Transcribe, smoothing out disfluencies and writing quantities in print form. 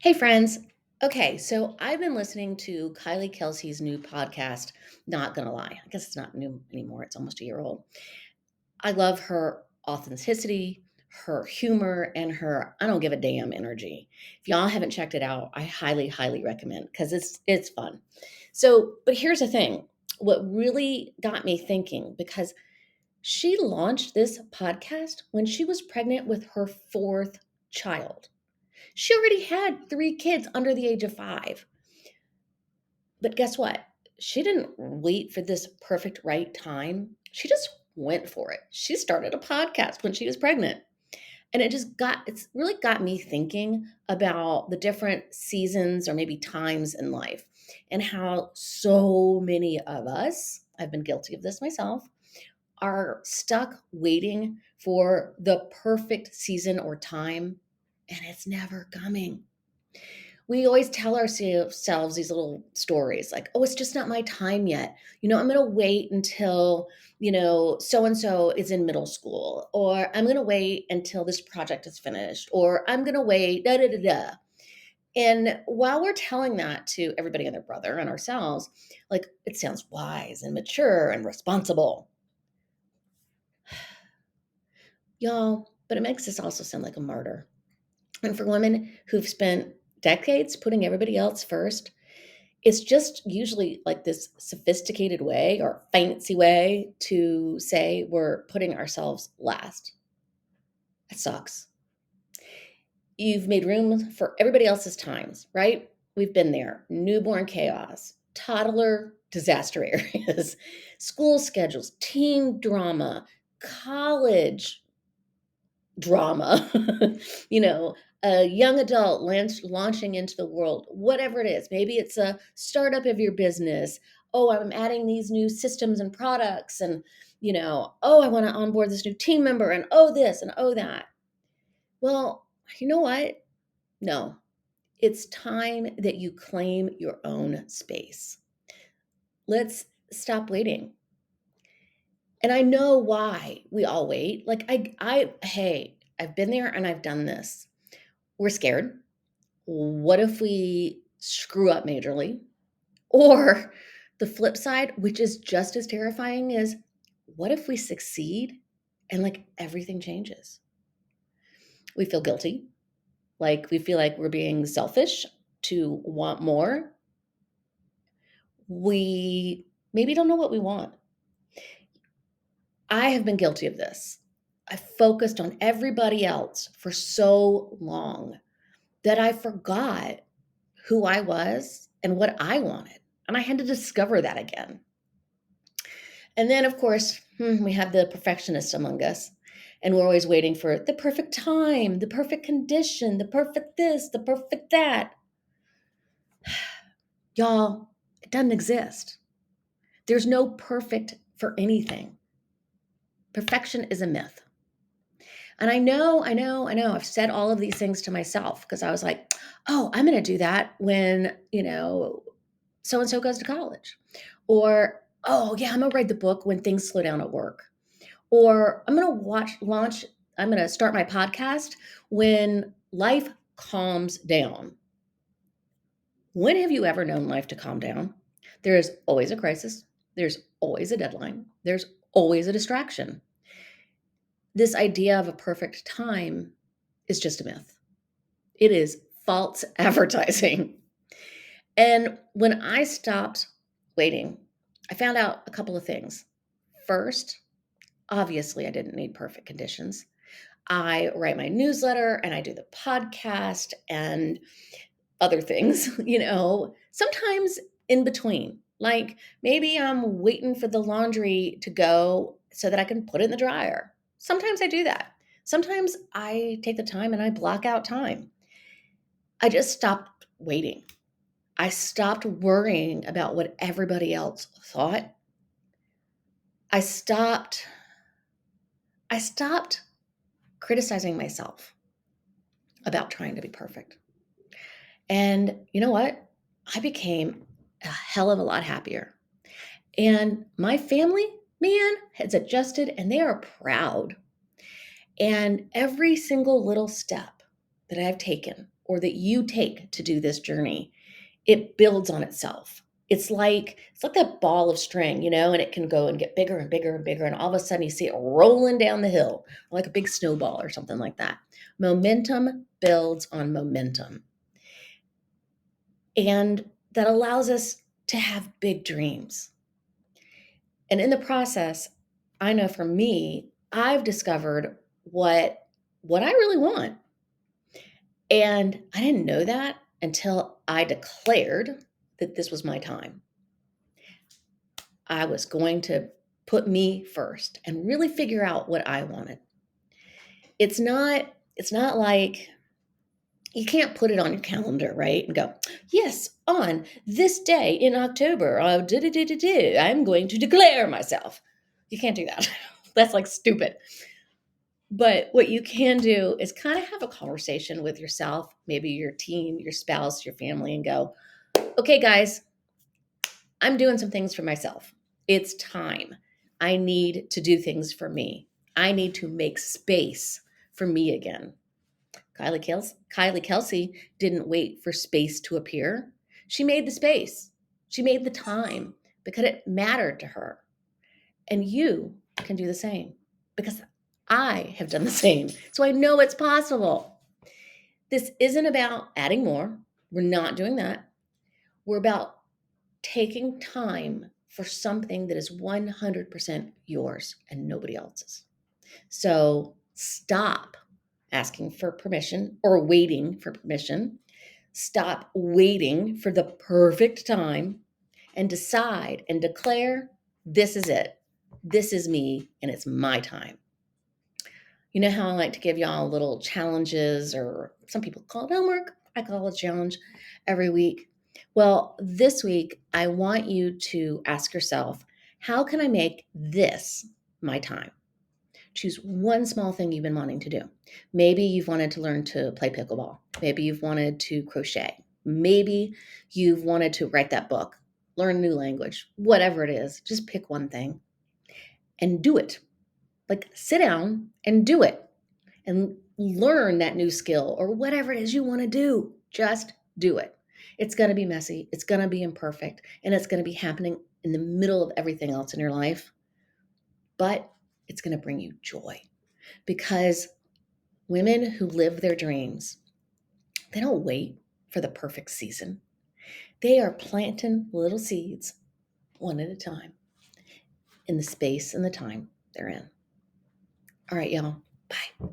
Hey, friends. Okay, so I've been listening to Kylie Kelce's new podcast, Not Gonna Lie. I guess it's not new anymore, it's almost a year old. I love her authenticity, her humor, and her I don't give a damn energy. If y'all haven't checked it out, I highly, highly recommend because it's fun. So, but here's the thing what really got me thinking, because she launched this podcast when she was pregnant with her fourth child. She already had 3 kids under the age of 5. But guess what? She didn't wait for this perfect right time. She just went for it. She started a podcast when she was pregnant. And it's really got me thinking about the different seasons or maybe times in life and how so many of us, I've been guilty of this myself, are stuck waiting for the perfect season or time, and it's never coming. We always tell ourselves these little stories like, oh, it's just not my time yet. I'm going to wait until, so and so is in middle school, or I'm going to wait until this project is finished, or I'm going to wait, da da da da. And while we're telling that to everybody and their brother and ourselves, like it sounds wise and mature and responsible, y'all, but it makes us also sound like a martyr. And for women who've spent decades putting everybody else first, it's just usually like this sophisticated way or fancy way to say we're putting ourselves last. It sucks. You've made room for everybody else's times, right? We've been there. Newborn chaos, toddler disaster areas, school schedules, teen drama, college drama, you know, a young adult launching into the world, whatever it is. Maybe it's a startup of your business. Oh, I'm adding these new systems and products, and, oh, I want to onboard this new team member, and oh, this and oh, that. Well, you know what? No, it's time that you claim your own space. Let's stop waiting. And I know why we all wait. Like, hey, I've been there and I've done this. We're scared. What if we screw up majorly? Or the flip side, which is just as terrifying, is what if we succeed and like everything changes? We feel guilty. Like we feel like we're being selfish to want more. We maybe don't know what we want. I have been guilty of this. I focused on everybody else for so long that I forgot who I was and what I wanted. And I had to discover that again. And then, of course, we have the perfectionists among us. And we're always waiting for the perfect time, the perfect condition, the perfect this, the perfect that. Y'all, it doesn't exist. There's no perfect for anything. Perfection is a myth. And I've said all of these things to myself because I was like, oh, I'm going to do that when, so and so goes to college. Or, oh, yeah, I'm going to write the book when things slow down at work. Or I'm going to I'm going to start my podcast when life calms down. When have you ever known life to calm down? There is always a crisis. There's always a deadline. There's always a distraction. This idea of a perfect time is just a myth. It is false advertising. And when I stopped waiting, I found out a couple of things. First, obviously, I didn't need perfect conditions. I write my newsletter and I do the podcast and other things, sometimes in between. Like maybe I'm waiting for the laundry to go so that I can put it in the dryer. Sometimes I do that. Sometimes I take the time and I block out time. I just stopped waiting. I stopped worrying about what everybody else thought. I stopped criticizing myself about trying to be perfect. And you know what? I became a hell of a lot happier. And my family, man, has adjusted and they are proud. And every single little step that I've taken or that you take to do this journey, it builds on itself. It's like that ball of string, and it can go and get bigger and bigger and bigger, and all of a sudden you see it rolling down the hill like a big snowball or something like that. Momentum builds on momentum. And that allows us to have big dreams. And in the process, I know for me, I've discovered what I really want. And I didn't know that until I declared that this was my time. I was going to put me first and really figure out what I wanted. It's not like you can't put it on your calendar, right? And go, yes, on this day in October, I'm going to declare myself. You can't do that. That's like stupid. But what you can do is kind of have a conversation with yourself, maybe your team, your spouse, your family, and go, okay, guys, I'm doing some things for myself. It's time. I need to do things for me. I need to make space for me again. Kylie Kelce didn't wait for space to appear. She made the space. She made the time because it mattered to her. And you can do the same because I have done the same. So I know it's possible. This isn't about adding more. We're not doing that. We're about taking time for something that is 100% yours and nobody else's. So stop asking for permission or waiting for permission. Stop waiting for the perfect time and decide and declare, this is it. This is me and it's my time. You know how I like to give y'all little challenges, or some people call it homework. I call it a challenge every week. Well, this week, I want you to ask yourself, how can I make this my time? Choose one small thing you've been wanting to do. Maybe you've wanted to learn to play pickleball. Maybe you've wanted to crochet. Maybe you've wanted to write that book, learn a new language, whatever it is. Just pick one thing and do it. Like sit down and do it and learn that new skill or whatever it is you want to do. Just do it. It's going to be messy. It's going to be imperfect. And it's going to be happening in the middle of everything else in your life. But it's going to bring you joy, because women who live their dreams, they don't wait for the perfect season. They are planting little seeds one at a time in the space and the time they're in. All right, y'all. Bye.